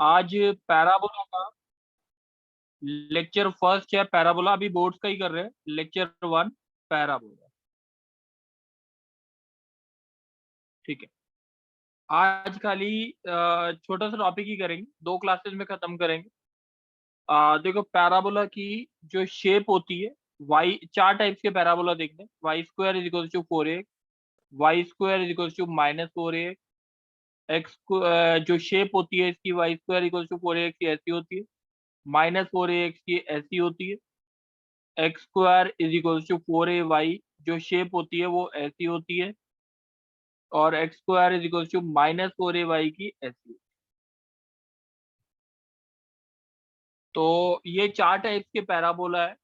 आज पैराबोला का lecture first है। पैराबोला अभी बोर्ड्स का ही कर रहे हैं। Lecture 1 parabola. ठीक है, आज खाली छोटा सा टॉपिक ही करेंगे, 2 क्लासेस में खत्म करेंगे। देखो पैराबोला की जो शेप होती है, वाई 4 टाइप्स के पैराबोला देखते हैं। Y square is equal to 4ax, Y square is equal to -4ax, X जो शेप होती है इसकी Y square equal to 4ax की ऐसी होती है, -4ax की ऐसी होती है, X square is equal to 4ay जो शेप होती है वो ऐसी होती है, और X square is equal to -4ay की ऐसी होती है। तो ये 4 टाइप्स के पैराबोला है।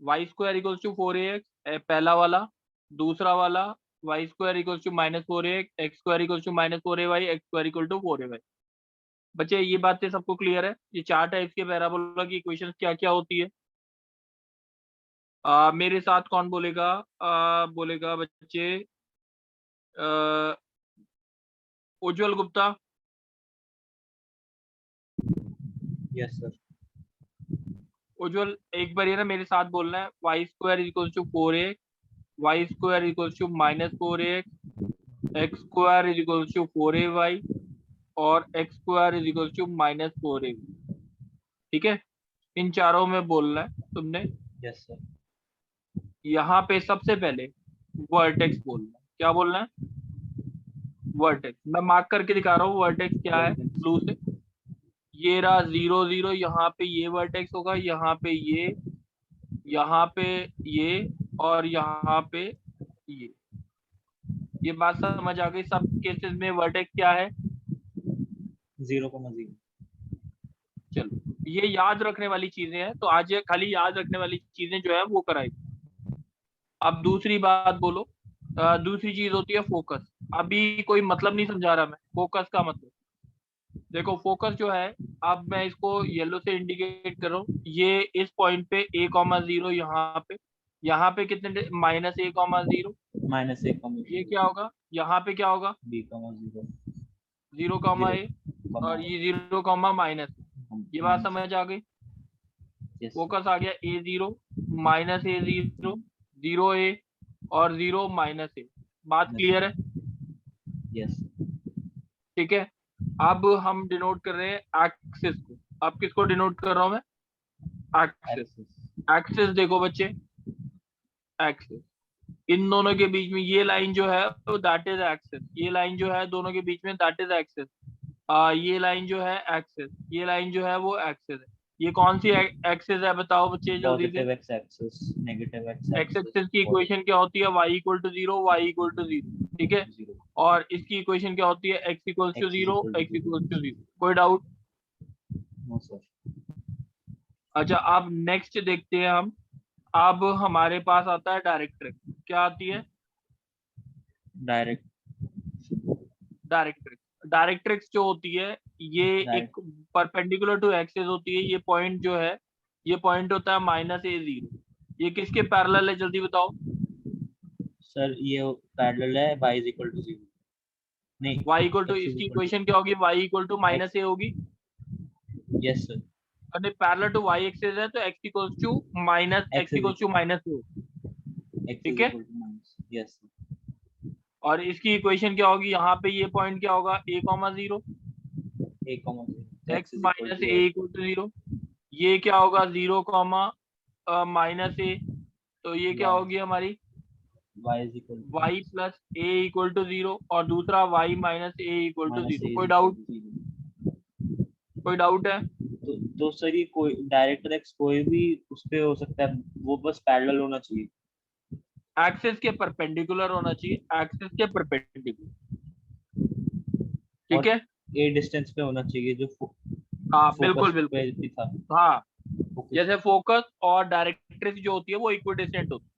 Y square equal to 4ax पहला वाला, दूसरा वाला Y square equal to -4ax, X square equal to -4ay, X square equal to 4ay। बच्चे ये बातें सबको क्लियर है? ये 4 टाइप्स के पैराबोला की इक्वेशंस क्या क्या होती है? मेरे साथ कौन बोलेगा? बोलेगा बच्चे, उज्जवल गुप्ता। Yes sir. उज्जवल एक बार ये ना मेरे साथ बोलना है। Y square equal to 4ax, Y square equal to -4ax, X square is equal to 4ay, और X square is equal to -4a। ठीक है, इन चारों में बोलना है तुमने। Yes sir. यहाँ पे सबसे पहले वर्टेक्स बोलना है। क्या बोलना है? वर्टेक्स। मैं मार्क करके दिखा रहा हूँ वर्टेक्स क्या है ब्लू से। ये रहा 0 0, यहाँ पे ये वर्टेक्स होगा, यहाँ पे यहाँ पे ये, और यहाँ पे ये बात समझ आ गई? सब केसेस में वर्टेक्स क्या है? 0,0। चलो, ये याद रखने वाली चीजें हैं, तो आज ये खाली याद रखने वाली चीजें जो है वो कराई। अब दूसरी बात बोलो। दूसरी चीज होती है फोकस। अभी कोई मतलब नहीं समझा रहा मैं फोकस का मतलब। देखो फोकस जो है, अब मैं इसको येलो से इंडिकेट कर रहा हूँ। ये इस पॉइंट पे a,0 यहाँ पे कितने -a,0। -1,0। ये क्या होगा? यहाँ पे क्या होगा? b,0। 0,a, और ये 0,-। ये बात समझ आ गई? फोकस आ गया a0, -a0, 0a, और 0 -a। बात क्लियर है? यस। ठीक है, अब हम डिनोट कर रहे हैं एक्सिस को। अब किसको डिनोट कर रहा हूं मैं? एक्सिस। एक्सिस देखो बच्चे, एक्सिस इन दोनों के बीच में ये लाइन जो है तो दैट इज एक्सिस। ये लाइन जो है दोनों के बीच में दैट इज एक्सिस। ये लाइन जो है एक्सिस, ये लाइन जो है वो एक्सिस है। ये कौन सी एक्सिस है बताओ बच्चे जल्दी से? Positive X axis, negative X X axis की इक्वेशन क्या होती है? y equal to 0, y equal to 0। ठीक है, और इसकी इक्वेशन क्या होती है? x equal to 0, x equal to 0। कोई डाउट? No sir. अच्छा, अब नेक्स्ट देखते हैं हम। अब हमारे पास आता है डायरेक्ट्रिक्स। क्या आती है? डायरेक्ट्रिक्स। डायरेक्ट्रिक्स जो होती है ये एक परपेंडिकुलर टू एक्सिस होती है। ये पॉइंट जो है, ये पॉइंट होता है -a0। ये किसके पैरेलल है जल्दी बताओ? सर ये पैरेलल है y इज इक्वल टू 0। नहीं, y इक्वल टू, इसकी इक्वेशन क्या होगी? y इक्वल टू -a होगी। Yes sir. और पैरेलल टू y एक्सिस है तो x equal to -x equal to -a। ठीक है, यस। और इसकी इक्वेशन क्या होगी? यहाँ पे ये पॉइंट क्या होगा? a,0, x -a equal to 0। ये क्या होगा? 0, -a। तो ये क्या होगी हमारी? y plus a equal to 0, और दूसरा y -a इक्वल टू 0। कोई डाउट? कोई डाउट है? तो सर ये कोई डायरेक्टर एक्स कोई भी उस पे हो सकता है, वो बस पैरेलल होना चाहिए। एक्सिस के परपेंडिकुलर होना चाहिए, एक्सिस के परपेंडिकुलर। ठीक है, ए डिस्टेंस पे होना चाहिए जो हाँ बिल्कुल फोकस पे बिल्कुल। था। हाँ, जैसे फोकस और डायरेक्ट्रिक्स जो होती है वो इक्विडिस्टेंट होती है।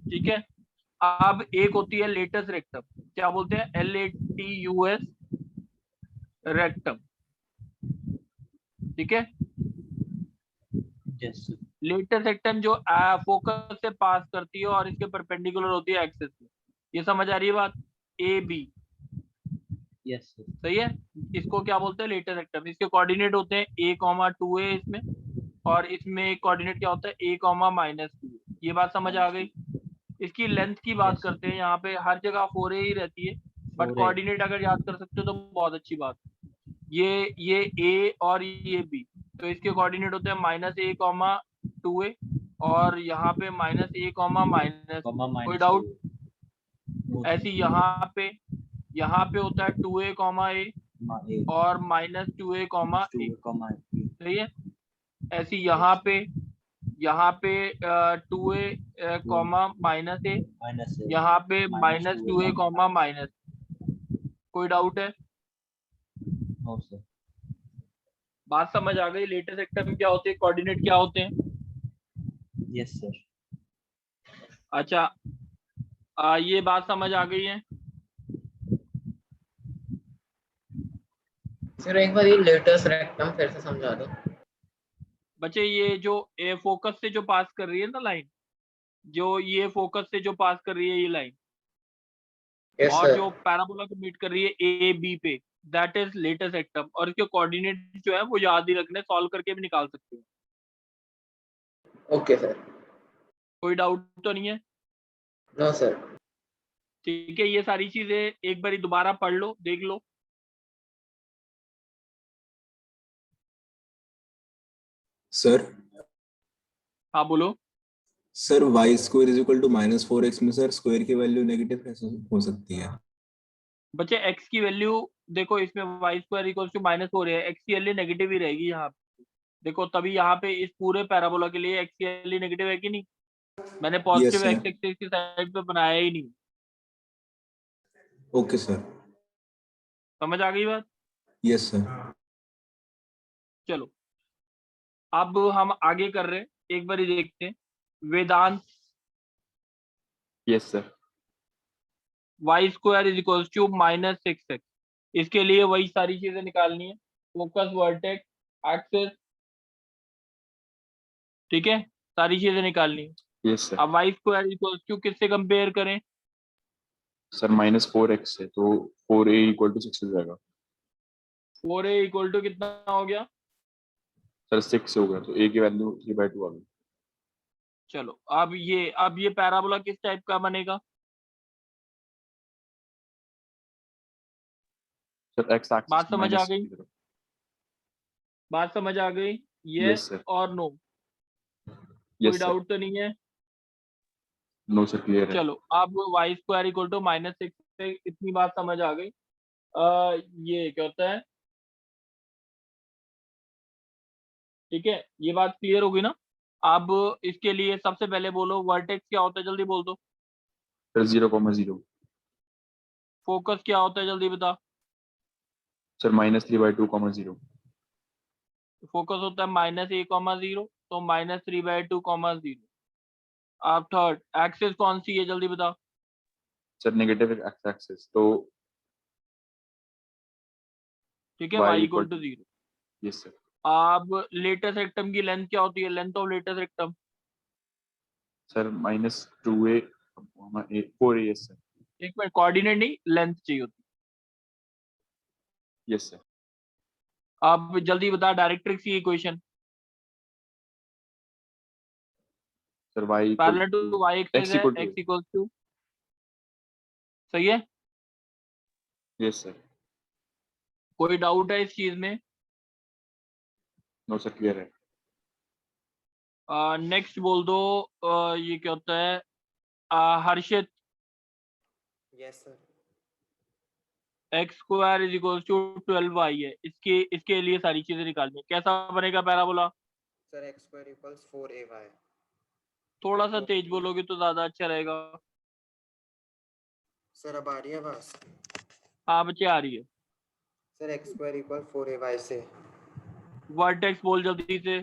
ठीक है, अब एक होती है लेटस रेक्टम। क्या बोलते हैं? LATUS rectum. ठीक है, लेटस रेक्टम जो फोकस से पास करती है और इसके परपेंडिकुलर होती है एक्सिस में। ये समझ आ रही है बात? AB, yes sir. सही है, इसको क्या बोलते हैं, लेटेस्ट सेक्टम। इसके कोऑर्डिनेट होते हैं a,2a इसमें, और इसमें कोऑर्डिनेट क्या होता है a,-2a। ये बात समझ आ गई। इसकी लेंथ की बात Yes, करते हैं, यहाँ पे हर जगह 4a ही रहती है, बट 4a। कोऑर्डिनेट अगर याद कर सकते हो तो बहुत अच्छी बात। ये a और ये b, तो इसके कोऑर्डिनेट होते हैं -a,2a, और यहाँ पे -a, कॉमा कोई माइनस टू। डाउट? ऐसी यहाँ पे होता है 2a, a और -2a, a। कॉमा सही है। ऐसी यहाँ पे 2a, -a, माइनस यहाँ पे -2a, -2a, कोई डाउट है? No sir. बात समझ आ गई। लेटेस्ट सेक्टर में क्या होते हैं, कोऑर्डिनेट क्या होते हैं? Yes sir. अच्छा, ये बात समझ आ गई है। सर एक बार ये लेटेस्ट रेक्टम फिर से समझा दो। बच्चे ये जो फोकस से जो पास कर रही है ना लाइन, जो ये फोकस से जो पास कर रही है ये लाइन, यस और सर। जो पैराबोला को मीट कर रही है ए बी पे, दैट इज लेटेस्ट सेक्टम। और इसके कोऑर्डिनेट जो है वो याद ही रखने, सॉल्व करके भी निकाल सकते हो। Okay sir. कोई डाउट तो नहीं है? No sir. ठीक है, ये सारी चीजें एक बारी दोबारा पढ़ लो, देख लो। सर हाँ बोलो। Sir Y square is equal to -4x में सर स्क्वायर की वैल्यू नेगेटिव कैसे हो सकती है? बच्चे x की वैल्यू देखो, इसमें वाई स्क्वायर इक्वल टू -4 है, x की वैल्यू नेगेटिव ही रहेगी यहाँ पे। देखो तभी यहाँ पे इस पूरे पैराबोला के लिए x की वैल्यू नेगेटिव है कि नहीं? मैंने yes positive sir. X axis की साइड पे बनाया ही नहीं। Okay sir. समझ आ गई बात? Yes sir. चलो अब हम आगे कर रहे हैं, एक बार देखते हैं। Vedant, yes sir. Y square is equal to -6x, इसके लिए वही सारी चीजें निकालनी है, फोकस, वर्टेक्स, एक्सिस, ठीक है, सारी चीजें निकालनी है। Yes sir. अब वाई स्क्वायर इक्वल टू किससे कंपेयर करें? सर -4x है तो 4a = 6 हो जाएगा। 4a इक्वल टू कितना हो गया? सर 6 हो गया तो a की वैल्यू 3/2 आ गई। चलो अब ये पैराबोला किस टाइप का बनेगा? सर x एक्सिस बात समझ आ माइनस गई? की तरफ। बात समझ आ गई? Yes yes sir. और नो? कोई यस सर। डाउट तो नहीं है? नो सर, क्लियर है। चलो अब वाई स्क्वायर इक्वल टू -6 से इतनी बात समझ आ गई। ये क्या होता है, ठीक है, ये बात क्लियर होगी ना? अब इसके लिए सबसे पहले बोलो वर्टेक्स क्या होता है, जल्दी बोल दो। सर 0,0। फोकस क्या होता है, जल्दी बता। सर -3/2,0। फोकस होता है -a,0, तो -3/2,0। अब थर्ड एक्सिस कौन सी है, जल्दी बता। सर नेगेटिव x एक्सिस तो ठीक है, y y equal equal to to. 0। Yes sir. अब लेटेस्ट रेक्टम की लेंथ क्या होती है, length of latus rectum? Sir -2a 4a। Yes sir. एक मिनट, कोऑर्डिनेट नहीं, लेंथ चाहिए होती। Yes sir. अब जल्दी बता डायरेक्ट्रिक्स की equation. Sir y equal parallel to to y axis x है, equal to. x equal to, सही है। Yes sir. कोई डाउट है इस चीज में? नो सर, क्लियर है। नेक्स्ट बोल दो। ये क्या होता है, Harshit, yes sir. X square is equal to 12y है, इसके लिए सारी चीजें निकालनी है। कैसा बनेगा parabola? Sir x square equals 4ay। थोड़ा सा तेज बोलोगे तो ज्यादा अच्छा रहेगा। सर अब आ रही है बस। हाँ बच्चे आ रही है। Sir x square equal 4ay से वर्टेक्स बोल जल्दी से।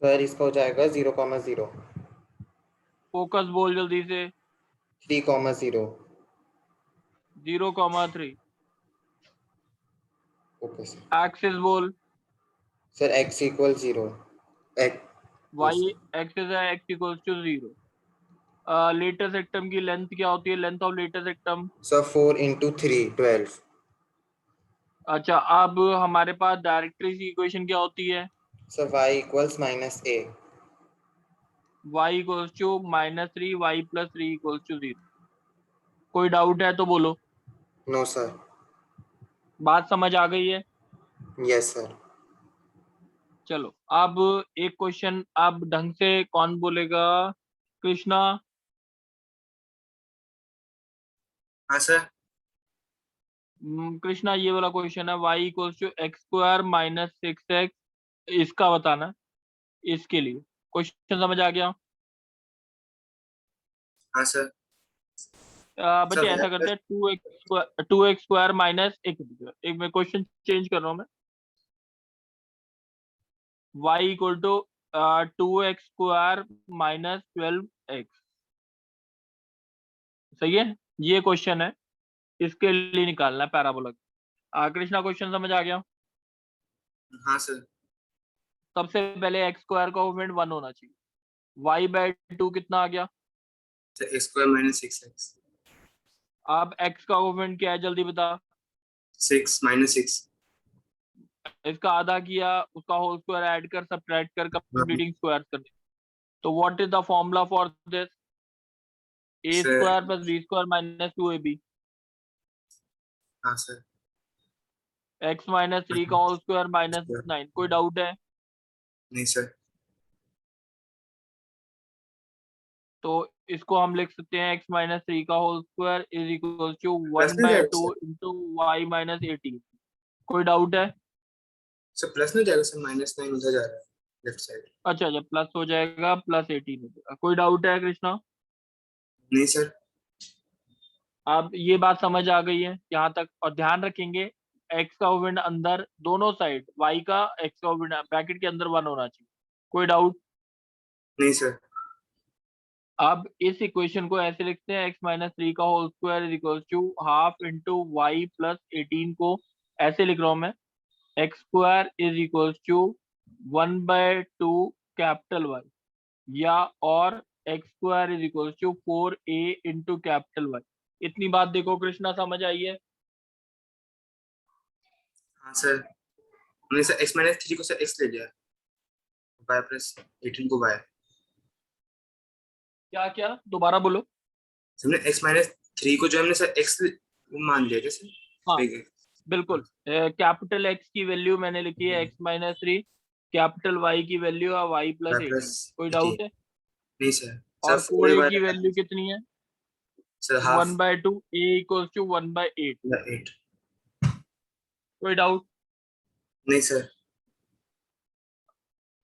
सर इसका हो जाएगा 0,0, फोकस बोल जल्दी से। 3,0। 0,3। Okay sir. एक्सिस बोल। Sir x equal 0। Y axis है, x equal to 0। Latus rectum की लेंथ क्या होती है, length of latus rectum? Sir 4 × 3 12। अच्छा, अब हमारे पास डायरेक्ट्रिक्स की इक्वेशन क्या होती है? Sir y equals minus a. y equals to -3 y + 3 equals to 0। कोई डाउट है तो बोलो। No sir. बात समझ आ गई है? Yes sir. चलो, अब एक क्वेश्चन अब ढंग से कौन बोलेगा? कृष्णा। हाँ सर। कृष्णा, ये वाला क्वेश्चन है y equals to x² - 6x, इसका बताना है। इसके लिए क्वेश्चन समझ आ गया? हाँ सर। बच्चे सर ऐसा करते हैं 2x² माइनस एक मैं क्वेश्चन चेंज कर रहा हूँ मैं। y equal to 2x² minus 12x, सही है? ये क्वेश्चन है, इसके लिए निकालना है पैराबोला। कृष्णा, क्वेश्चन समझ आ गया? हाँ सर। सबसे पहले x² का कोएफिशिएंट 1 होना चाहिए। y/2 कितना आ गया? Sir x² - 6x। अब x का कोएफिशिएंट क्या है, जल्दी बता। 6 - 6। इसका आधा किया, उसका होल स्क्वायर ऐड कर, सब्ट्रैक्ट कर, कंप्लीटिंग स्क्वायर कर दे। तो what is the formula for this? a² + b² - 2ab। हाँ सर। x - 3 का होल स्क्वायर -9। कोई डाउट है? नहीं सर। तो इसको हम लिख सकते हैं x - 3 का whole square is equal to plus नहीं जाएगा 1/2 सर? Into y - 18। कोई डाउट है? सर प्लस नहीं जाएगा सर, -9 उधर जा रहा है लेफ्ट साइड। अच्छा, जब प्लस हो जाएगा +18 हो जाएगा। कोई डाउट है कृष्णा? नहीं सर। अब ये बात समझ आ गई है यहाँ तक? और ध्यान रखेंगे, x का कोएफिशिएंट अंदर दोनों साइड, y का x का कोएफिशिएंट ब्रैकेट के अंदर 1 होना चाहिए। कोई डाउट? नहीं सर। अब इस इक्वेशन को ऐसे लिखते हैं, x - 3 का whole square is equal to half into Y + 18 को ऐसे लिख रहा हूं मैं, x² is equal to 1/2 capital Y, या और x² is equal to 4a into capital Y। इतनी बात देखो कृष्णा, समझ आई है? हाँ सर। हमने सर x - 3 को सर x ले लिया, y + 18 को y। क्या क्या, दोबारा बोलो। हमने x - 3 को जो हमने सर x मान लिया क्या सर? हाँ ठीक है। बिल्कुल, कैपिटल X की वैल्यू मैंने लिखी है x - 3, कैपिटल Y की वैल्यू है y + y 18। + कोई 18। डाउट है? नहीं सर। और सर 4a 4y की वैल्यू कितनी है? Sir half 1/2, a equals to 1/8। 8। कोई डाउट? नहीं सर।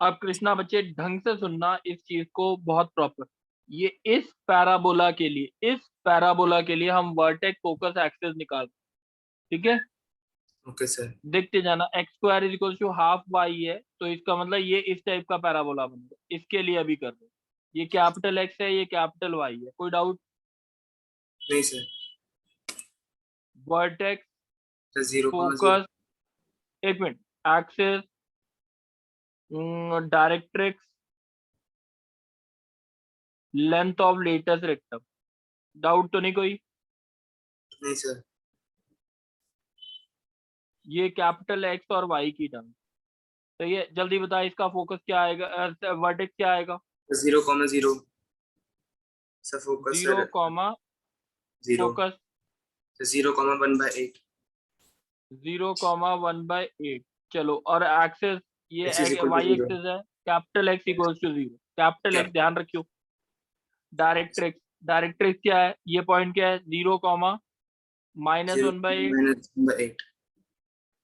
अब कृष्णा बच्चे ढंग से सुनना इस चीज को बहुत प्रॉपर। ये इस पैराबोला के लिए हम वर्टेक्स फोकस एक्सिस निकाल, ठीक है? Okay sir. देखते जाना, x² is equal to half y है, तो इसका मतलब ये इस टाइप का पैराबोला बनेगा। इसके लिए अभी कर रहे हैं, ये कैपिटल X है, ये कैपिटल Y है। कोई डाउट? नहीं सर। Vertex sir 0, 0। फोकस, एक minute, axis, directrix, length of latus rectum. Doubt तो नहीं कोई? नहीं सर। ये कैपिटल X और Y की टर्म। तो ये जल्दी बता, इसका फोकस क्या आएगा, वर्टेक्स क्या आएगा? 0, 0। Sir focus 0, sir 0। फोकस 0, 1/8। 0, 1/8। चलो, और एक्सेस, ये x = y 0। एक्सेस है, capital X equals to 0। Capital X ध्यान रखियो। डायरेक्ट्रिक्स क्या है, ये पॉइंट क्या है? 0, -1/8। -1/8।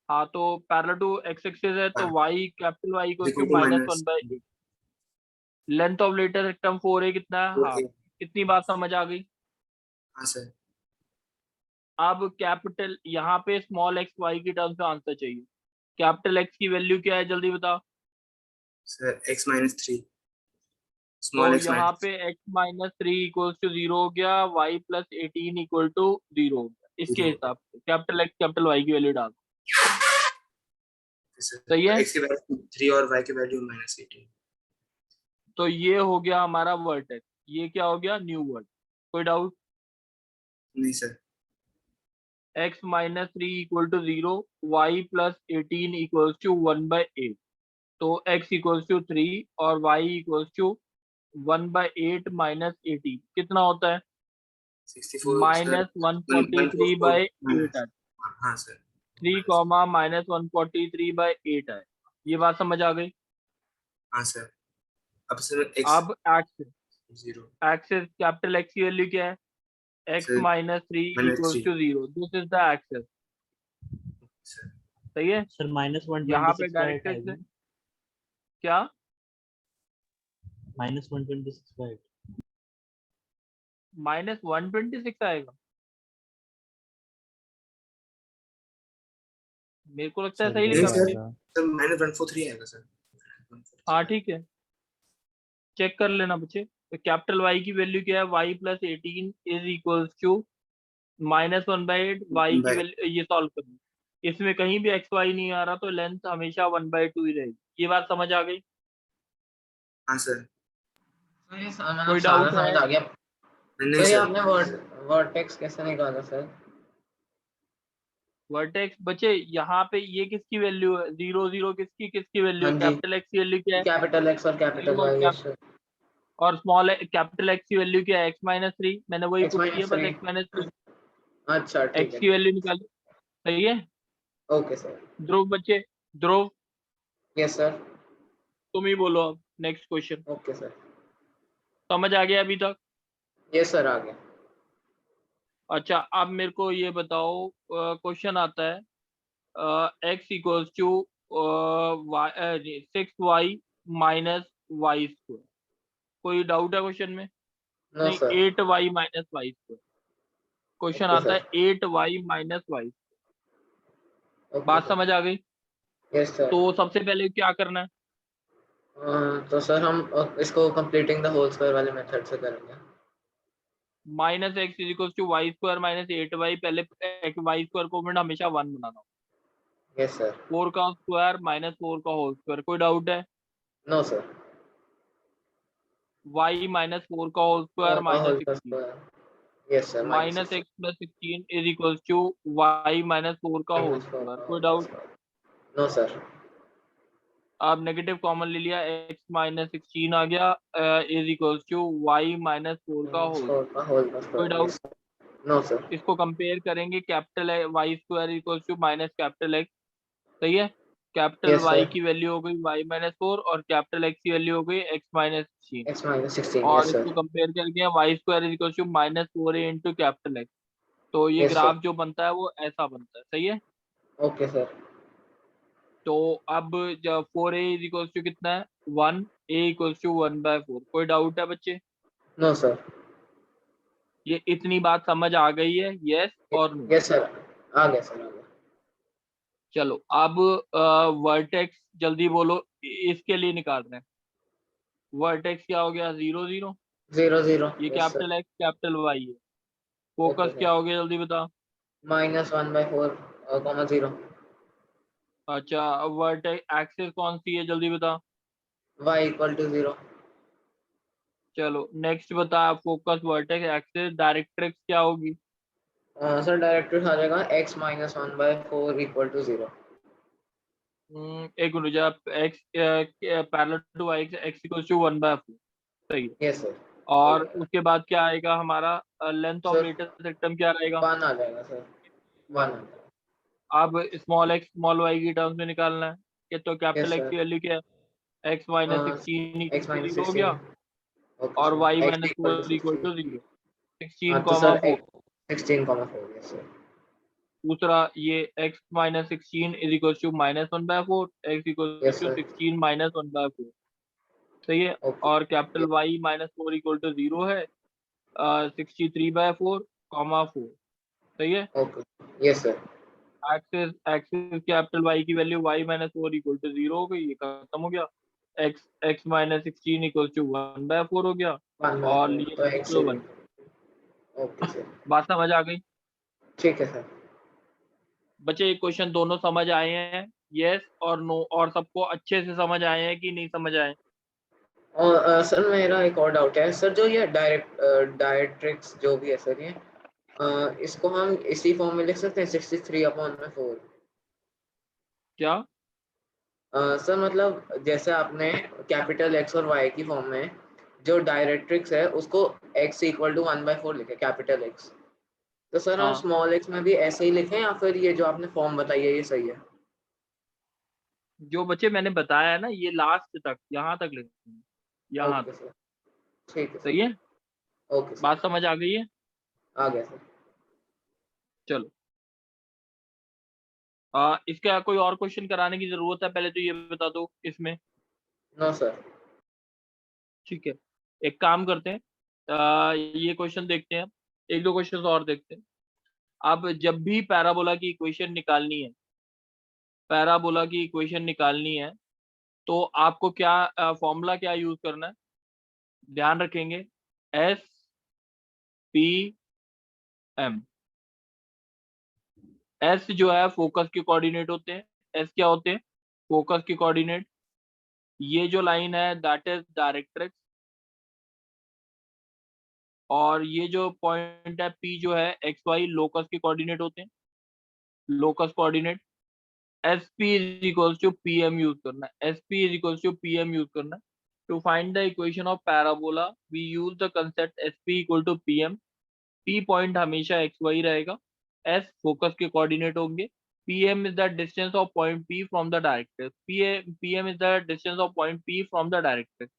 हाँ, तो पैरेलल टू x एक्सिस है, तो capital Y equals to -1। -1/8। Length of latus rectum 4a कितना है? हाफ। इतनी बात समझ आ गई? हाँ सर। अब कैपिटल यहाँ पे स्मॉल x y की टर्म्स में आंसर चाहिए। कैपिटल X की वैल्यू क्या है, जल्दी बता। Sir x - 3। तो स्मॉल x यहाँ - पे x - 3 इक्वल्स टू 0 हो गया, y + 18 इक्वल टू 0 हो गया। इसके 0। हिसाब से कैपिटल X कैपिटल Y की वैल्यू डाल। सर सही है? x की वैल्यू 3 और y की वैल्यू -18। तो ये हो गया हमारा वर्टेक्स, ये क्या हो गया? New word. कोई डाउट? नहीं sir. x minus 3 equal to 0, y plus 18 equals to 1/8। तो x इक्वल्स टू 3 और y इक्वल्स टू 1/8 माइनस 18 कितना होता है? 64 माइनस 143/8 है। हाँ सर 3 कॉमा माइनस 143/8 है। ये बात समझ आ गई? हाँ सर अब सर x अब एक्सेस 0 कैपिटल एक्स की वैल्यू क्या है? x sir minus 3 equals -3 to 0। This is the axis. Sir सही है? सर माइनस यहाँ पे 126 डायरेक्ट है एक्सेस क्या? माइनस 126 है। माइनस 126 आएगा। मेरे को लगता है सही नहीं लिखा सर मैंने। सर -143 आएगा सर हाँ ठीक है, चेक कर लेना बच्चे। तो कैपिटल वाई की वैल्यू क्या है? Y plus 18 is equals to -1/8। Y की वैल्यू ये सॉल्व करना, इसमें कहीं भी एक्स वाई नहीं आ रहा तो लेंथ हमेशा 1/2 ही रहेगी। ये बात समझ आ गई? हाँ सर कोई डाउट है? समझ आ गया। नहीं तो ये सर आपने वर्टेक्स कैसे निकाला सर? वर्टेक्स बच्चे यहाँ पे ये किसकी वैल्यू है? 0 0 किसकी किसकी वैल्यू हाँ है? जी, कैपिटल एक्स की वैल्यू क्या है? कैपिटल एक्स और कैपिटल 0 वाई। Yes sir. और स्मॉल कैपिटल एक्स की वैल्यू क्या है? x minus 3। मैंने वही एक्स पुट की है, माइनस बस 3। x माइनस 3 अच्छा ठीक x है। की वैल्यू निकाली। सही है? Okay sir. ध्रुव बच्चे, ध्रुव यस सर। तुम ही बोलो अब नेक्स्ट क्वेश्चन। Okay sir. समझ आ गया अभी तक? यस सर आ गया। अच्छा अब मेरे को ये बताओ, क्वेश्चन आता है x equals to 6y minus Y square. कोई डाउट है क्वेश्चन में? नो नहीं, sir. 8y minus Y square. Question okay आता है sir. 8y minus Y. Okay बात सर। समझ आ गई? Yes sir. तो सबसे पहले क्या करना है? तो सर हम इसको कंप्लीटिंग द होल स्क्वायर वाले मेथड से करेंगे। Minus X is equal to Y square minus 8y। पहले वाई स्क्वायर को हमेशा 1 बनाना। Yes sir. 4 का स्क्वायर माइनस 4 का होल स्क्वायर। कोई डाउट है? No sir. y माइनस 4 का होल स्क्वायर का minus whole 16 square. Yes sir minus X plus 16 is equal to y minus 4 का होल स्क्वायर। कोई डाउट? No sir. आप negative common ले लिया, x माइनस 16 आ गया is equal to y minus 4 का होल। का होल कोई square. Doubt? Yes no sir. इसको कंपेयर करेंगे, capital Y square equal to minus capital X. सही है? Capital yes Y sir. की वैल्यू हो गई y माइनस 4 और कैपिटल एक्स की वैल्यू हो गई x माइनस 16। X minus 16। और यस इसको सर। कंपेयर करके Y square is equal to minus 4a into capital X. तो ये यस सर। ग्राफ जो बनता है वो ऐसा बनता है। सही है? Okay sir. तो अब जब 4a इज इक्वल टू कितना है? 1, a इक्वल टू 1/4। कोई डाउट है बच्चे? No sir. ये इतनी बात समझ आ गई है? यस और नो? यस सर आ गया सर आ गया। चलो अब वर्टेक्स जल्दी बोलो, इसके लिए निकाल रहे हैं। वर्टेक्स क्या हो गया? 0 0। 0 0। ये yes sir. Capital X capital Y है। ओके फोकस क्या सर। हो गया जल्दी बता? -1/4 0। अच्छा वर्टेक्स एक्सिस कौन सी है जल्दी बता? y = 0। चलो नेक्स्ट बता। फोकस वर्टेक्स एक्सिस डायरेक्ट्रिक्स क्या होगी? सर डायरेक्ट आ जाएगा x - 1/4 = 0। एक मिनट, जब X parallel to X X equal to 1/4। सही है। Yes sir. और उसके बाद क्या आएगा हमारा? Length of sir latus rectum क्या रहेगा? 1 आ जाएगा सर। 1 आ जाएगा। अब स्मॉल एक्स स्मॉल वाई की टर्म्स में निकालना है कि तो कैपिटल यस एक्स सर। की वैल्यू क्या है? x minus 16 equal x to - 0 हो गया 16। ओके और sir y x minus = 4 equal 16। To 0। 16 हाँ तो कॉमा सर 4। 16,4। Yes sir. दूसरा ये x minus 16 is equal to -1/4। x equal yes to sir. 16 minus 1/4। सही है? ओके। और capital y minus 4 equal to 0 है 63/4 कॉमा 4। सही है? Okay. Yes sir. Axis axis capital y की value y minus 4 equal to 0 हो गई। ये खत्म हो गया। x माइनस 16 इक्वल टू 1/4 हो गया 1/4 और ये तो x इक्वल 1। Okay sir. बात समझ आ गई? ठीक है सर। बच्चे ये क्वेश्चन दोनों समझ आए हैं? यस और नो? और सबको अच्छे से समझ आए हैं कि नहीं समझ आए? और सर मेरा एक और डाउट है सर, जो ये डायरेक्ट्रिक्स जो भी है सर, ये इसको हम इसी फॉर्म में लिख सकते हैं 63/4। क्या? सर मतलब जैसे आपने कैपिटल एक्स और वाई की फॉर्म में जो डायरेक्ट्रिक्स है उसको x इक्वल टू 1/4 लिखे, कैपिटल एक्स। तो सर हम हाँ, स्मॉल एक्स में भी ऐसे ही लिखें या फिर ये जो आपने फॉर्म बताई है ये सही है? जो बच्चे मैंने बताया है ना, ये लास्ट तक यहाँ तक लिखेंगे, यहाँ ओके तक। सर, ठीक है सही सर। है? ओके सर, बात समझ आ गई है? आ गया सर। चलो, इसका कोई और क्वेश्चन कराने की जरूरत है? पहले तो ये बता दो इसमें। No sir. ठीक है, एक काम करते हैं, ये क्वेश्चन देखते हैं, एक दो क्वेश्चन और देखते हैं। अब जब भी पैराबोला की इक्वेशन निकालनी है, पैराबोला की इक्वेशन निकालनी है, तो आपको क्या फॉर्मूला क्या यूज करना है? ध्यान रखेंगे, एस पी एम। एस जो है फोकस के कोऑर्डिनेट होते हैं। एस क्या होते हैं? फोकस के कोऑर्डिनेट। ये जो लाइन है दैट इज डायरेक्ट्रिक्स, और ये जो पॉइंट है पी जो है एक्स वाई लोकस के कोऑर्डिनेट होते हैं, locus coordinate. S P is equals to P M use करना है, S P is equals to P M use करना है। To find the equation of parabola we use the concept S P equal to P M. P point हमेशा X Y रहेगा, S focus के coordinate होंगे, P M is the distance of point P from the directrix, P M is the distance of point P from the directrix.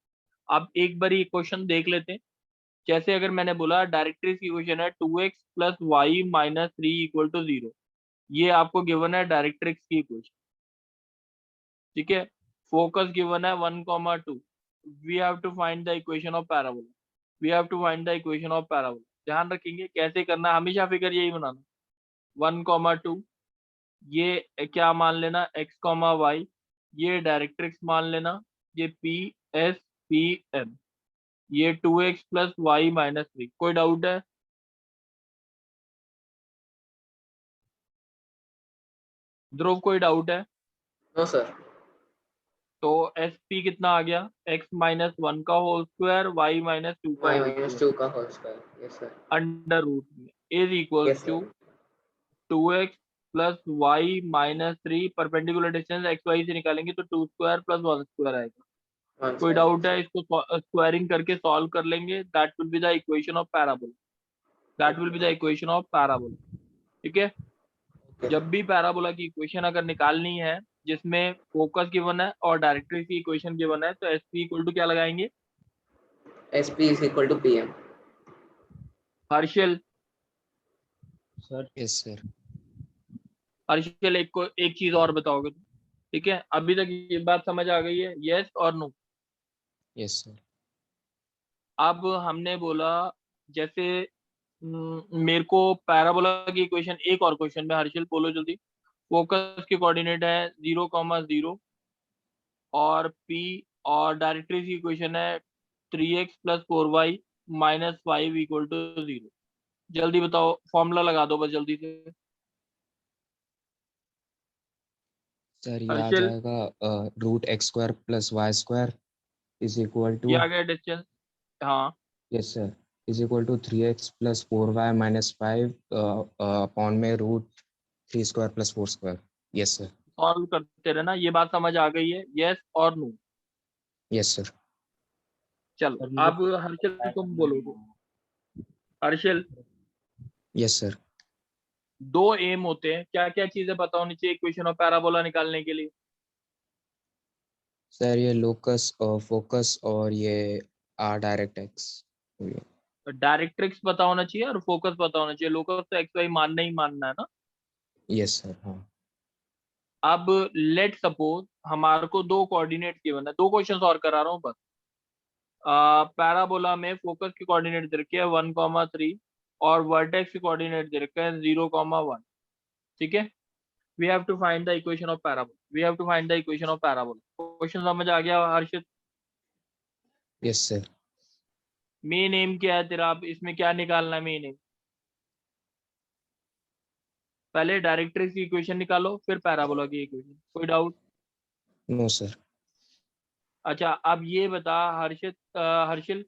अब एक बार ये question देख लेते हैं। जैसे अगर मैंने बोला डायरेक्ट्रिक्स की इक्वेशन है 2x plus Y minus 3 equal to 0, ये आपको गिवन है डायरेक्ट्रिक्स की इक्वेशन। ठीक है, फोकस गिवन है 1,2। We have to find the equation of parabola, we have to find the equation of parabola. ध्यान रखेंगे कैसे करना है, हमेशा फिगर यही बनाना। 1,2, ये क्या मान लेना, x, y, ये डायरेक्ट्रिक्स मान लेना, ये पी एस पी एम, ये 2x प्लस वाई माइनस 3। कोई डाउट है? ध्रुव कोई डाउट है? No sir. तो एस पी कितना आ गया, x माइनस 1 का होल स्क्वायर, वाई माइनस 2 का y होल माइनस स्क्वायर, 2 का whole square. Yes sir. Under root में is equals yes to sir. 2x plus Y minus 3, perpendicular distance X Y से निकालेंगे तो 2 स्क्वायर प्लस 1 स्क्वायर आएगा। 1 कोई square. Doubt है? इसको स्क्वायरिंग करके सॉल्व कर लेंगे, that will be the equation of parabola, that will be the equation of parabola. ठीक है, जब भी पैराबोला की इक्वेशन अगर निकालनी है जिसमें फोकस गिवन है और डायरेक्ट्रिक्स की इक्वेशन गिवन है, तो एस पी इक्वल टू क्या लगाएंगे? S P is equal to P M. Harshal, sir yes sir. Harshal एक चीज और बताओगे तुम? ठीक है, अभी तक ये बात समझ आ गई है, यस और नो? Yes sir. अब हमने बोला जैसे मेरे को पैराबोला की इक्वेशन, एक और क्वेश्चन में, हर्षल बोलो जल्दी। फोकस के कोऑर्डिनेट है 0,0 और पी, और डायरेक्ट्रिक्स की इक्वेशन है 3x plus 4y minus 5 equal to 0। जल्दी बताओ, फॉर्मूला लगा दो बस जल्दी से। सर ये आ हर्षल, जाएगा root X square plus Y square is equal ये टू, आ गया डिस्टेंस। हाँ, yes sir, is equal to 3x plus 4y minus 5 upon में root 3 square plus 4 square. Yes sir. Solve करते रहना। ये बात समझ आ गई है, यस और नो? Yes sir. चलो, सर अब मुझे हर्षल तुम बोलोगे। Harshal, yes sir. दो एम होते हैं, क्या क्या चीजें पता होनी चाहिए इक्वेशन ऑफ पैराबोला निकालने के लिए? सर ये लोकस और फोकस और ये आर डायरेक्ट एक्स। डायरेक्ट्रिक्स पता होना चाहिए और फोकस पता होना चाहिए। लोकस तो एक्स वाई मानना ही मानना है ना। Yes sir. हाँ। अब लेट सपोज हमारे को दो कोऑर्डिनेट गिवन है, दो क्वेश्चन और करा रहा हूँ बस। पैराबोला में फोकस के कोऑर्डिनेट दे रखे हैं 1,3 और वर्टेक्स के कोऑर्डिनेट दे रखे हैं 0,1। ठीक है, we have to find the equation of parabola, we have to find the equation of parabola. Question समझ आ गया Harshit? Yes sir. Main aim क्या है तेरा? आप इसमें क्या निकालना है मेन एम? पहले डायरेक्ट्रिक्स की इक्वेशन निकालो, फिर पैराबोला की इक्वेशन। कोई डाउट? No sir. अच्छा, अब ये बता हर्षित, हर्षिल,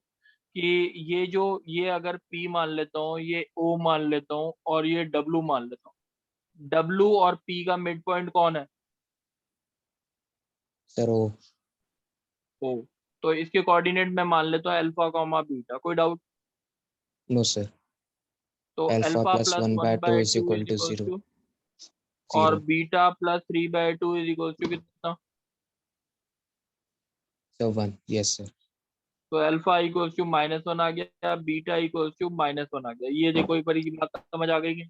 कि ये अगर P मान लेता हूँ, ये O मान लेता हूँ और ये W मान लेता हूँ, W और P का मिड पॉइंट कौन है? Sir O O। तो इसके कोऑर्डिनेट मैं मान लेता हूँ अल्फा कॉमा बीटा, कोई डाउट? नो सर तो alpha alpha plus plus 1 one by 2 by is to equal is to equal 0 to और 0 beta plus 3/2 is equal to कितना? सर 1 यस सर तो अल्फा इक्वल्स टू -1 आ गया, beta equals to -1 आ गया। ये देखो एक बारी की बात समझ आ गई कि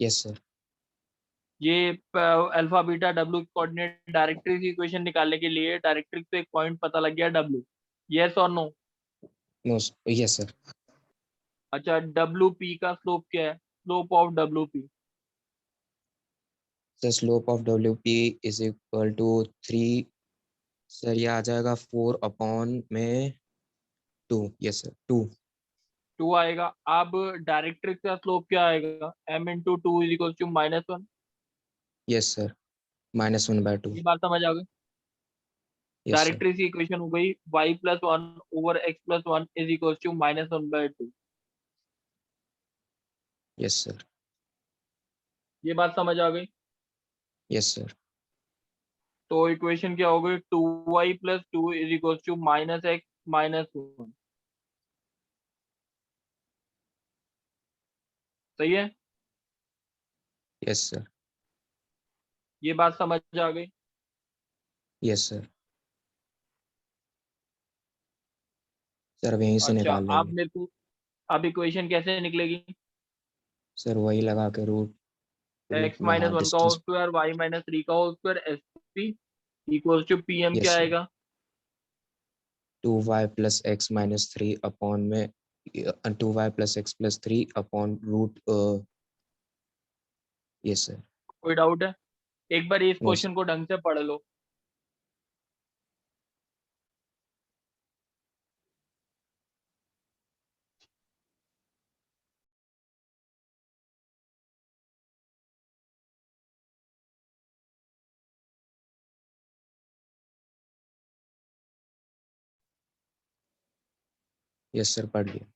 यस सर ये alpha beta W coordinate directrix की इक्वेशन निकालने के लिए डायरेक्ट्रिक्स पे एक पॉइंट पता लग गया डब्ल्यू, यस और नो? नो यस सर अच्छा, डब्ल्यू पी का स्लोप क्या है? Slope of W P sir slope of WP is equal to 3 sir ये आ जाएगा 4 अपॉन में 2 यस सर 2 2 आएगा। अब डायरेक्ट्रिक्स का स्लोप क्या आएगा? m into two is equal to -1। Yes sir -1 by 2 ये बात समझ आ गई? यस सर डायरेक्ट्रिक्स की इक्वेशन हो गई y+1 over x+1 is equal to -1/2। Yes sir ये बात समझ आ गई? यस सर तो इक्वेशन क्या हो गई? 2y+2 is equal to -x -1। सही है? यस सर ये बात समझ आ गई? यस सर सर वहीं से अच्छा, निकाल आप लेंगे मेरे को अब इक्वेशन कैसे निकलेगी? सर वही लगा के रूट x वहाँ -1 का होल डिस्टेंस स्क्वायर y -3 का whole square SP equals to PM yes क्या सर आएगा? 2y plus x minus 3 upon में 2y plus x plus 3 upon root yes sir कोई डाउट है? एक बार इस नो क्वेश्चन को ढंग से पढ़ लो। यस सर पढ़ लिया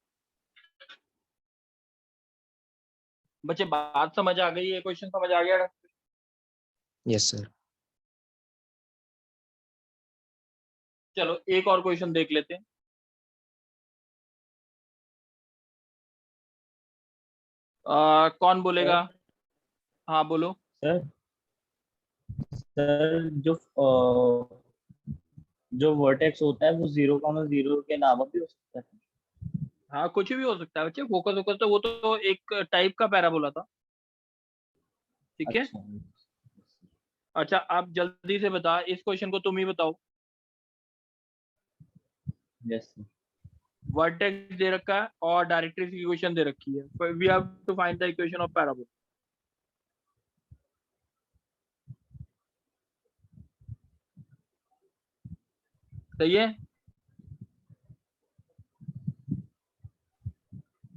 बच्चे बात समझ आ गई? ये क्वेश्चन समझ आ गया? यस सर चलो एक और क्वेश्चन देख लेते हैं। कौन बोलेगा? हाँ बोलो। सर सर जो वर्टेक्स होता है वो 0,0 के अलावा भी हो सकता है। हाँ कुछ भी हो सकता है बच्चे, फोकस फोकस तो वो तो एक टाइप का पैराबोला था, ठीक है? अच्छा अच्छा, आप जल्दी से बता, इस क्वेश्चन को तुम ही बताओ। यस सर वर्टेक्स दे रखा है और डायरेक्ट्रिक्स की इक्वेशन दे रखी है। We have to find the equation of parabola. सही है?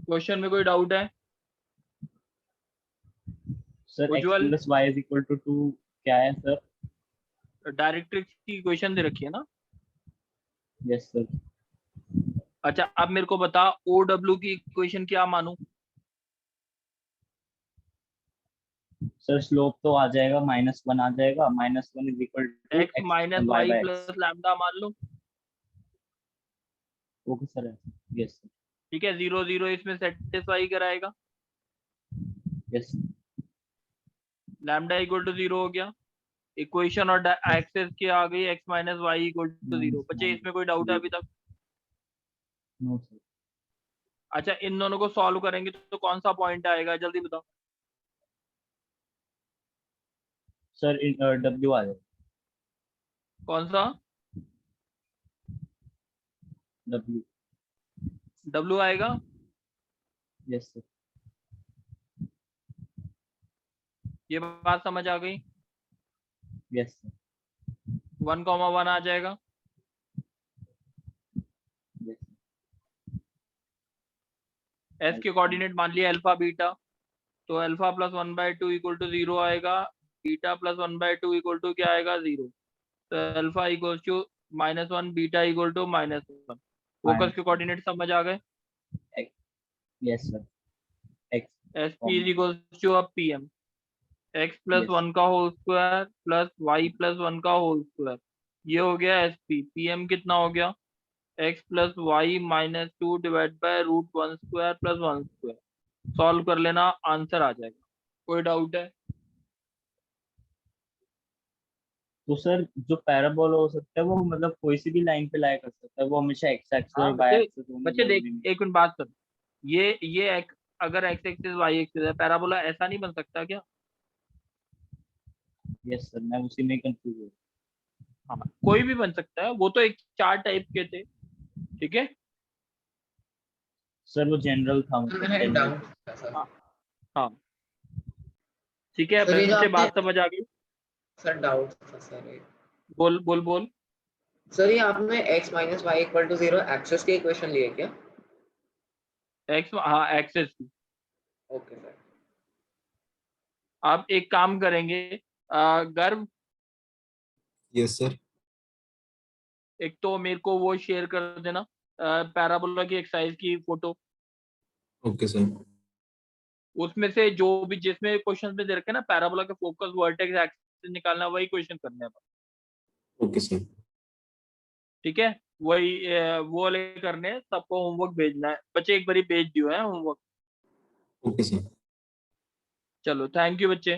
क्वेश्चन में कोई डाउट है? Sir x Ujjwal, plus y is equal to 2 क्या है सर? डायरेक्ट्रिक्स की इक्वेशन दे रखी है ना? यस सर अच्छा, अब मेरे को बता OW की इक्वेशन क्या मानूं? सर स्लोप तो आ जाएगा -1 आ जाएगा, -1 is equal to x minus y y by plus x। Lambda मान लो। ओके सर यस सर ठीक है, 0 0 इसमें सेटिस्फाई कराएगा। यस लैम्डा इक्वल टू 0 हो गया। इक्वेशन और एक्सेस की आ गई x minus y equal to 0। बच्चे इसमें कोई डाउट है अभी तक? नो सर अच्छा, इन दोनों को सॉल्व करेंगे तो कौन सा पॉइंट आएगा, जल्दी बताओ। सर W आ जाएगा कौन सा? W W आएगा। यस सर ये बात समझ आ गई? यस सर 1,1 आ जाएगा। यस s के कोऑर्डिनेट मान लिया अल्फा बीटा, तो अल्फा प्लस 1/2 इक्वल टू 0 आएगा, बीटा प्लस 1/2 इक्वल टू क्या आएगा? 0। तो alpha equal to -1, beta equal to -1। Focus के कोऑर्डिनेट समझ आ गए? Yes sir x S P is equals to अब P M X plus Yes. 1 का whole square plus Y plus 1 का होल स्क्वायर, ये हो गया एस पी। पी एम कितना हो गया? X plus Y minus 2 divide by root 1 square plus 1 square. Solve कर लेना, आंसर आ जाएगा। कोई डाउट है? तो सर जो पैराबोला हो सकता है वो मतलब कोई सी भी लाइन पे लाया कर सकता है, वो हमेशा एक्स एक्सिस हाँ, और वाई बच्चे एक्सिस दोनों बच्चे देख, में। एक मिनट बात कर। ये अगर एक्स एक्सिस वाई एक्सिस है, पैराबोला ऐसा नहीं बन सकता क्या? यस सर मैं उसी में कंफ्यूज हूँ। हाँ, कोई भी बन सकता है, वो तो एक चार टाइप के थे, ठीक है। सर वो जनरल था मेरा एक मतलब डाउट था सर। हाँ ठीक है, सर, ये जो बच्चे आपने- बात समझ आ गई? सर डाउट था सर ये। बोल बोल बोल। सर ये आपने x minus y equal to 0 axis की इक्वेशन ली है क्या? एक्स, हाँ एक्सेस की। Okay sir. आप एक काम करेंगे, गर्व, यस सर। एक तो मेरे को वो शेयर कर देना पैराबोला की एक्सरसाइज की फोटो। Okay sir. उसमें से जो भी जिसमें क्वेश्चन में दे रखे ना पैराबोला के फोकस वर्टेक्स एक्सिस निकालना, वही क्वेश्चन करने हैं, ओके सर। ठीक है। वही वो वाले करने हैं, सबको होमवर्क भेजना है। बच्चे एक बारी भेज दियो है होमवर्क। Okay sir. चलो थैंक यू बच्चे।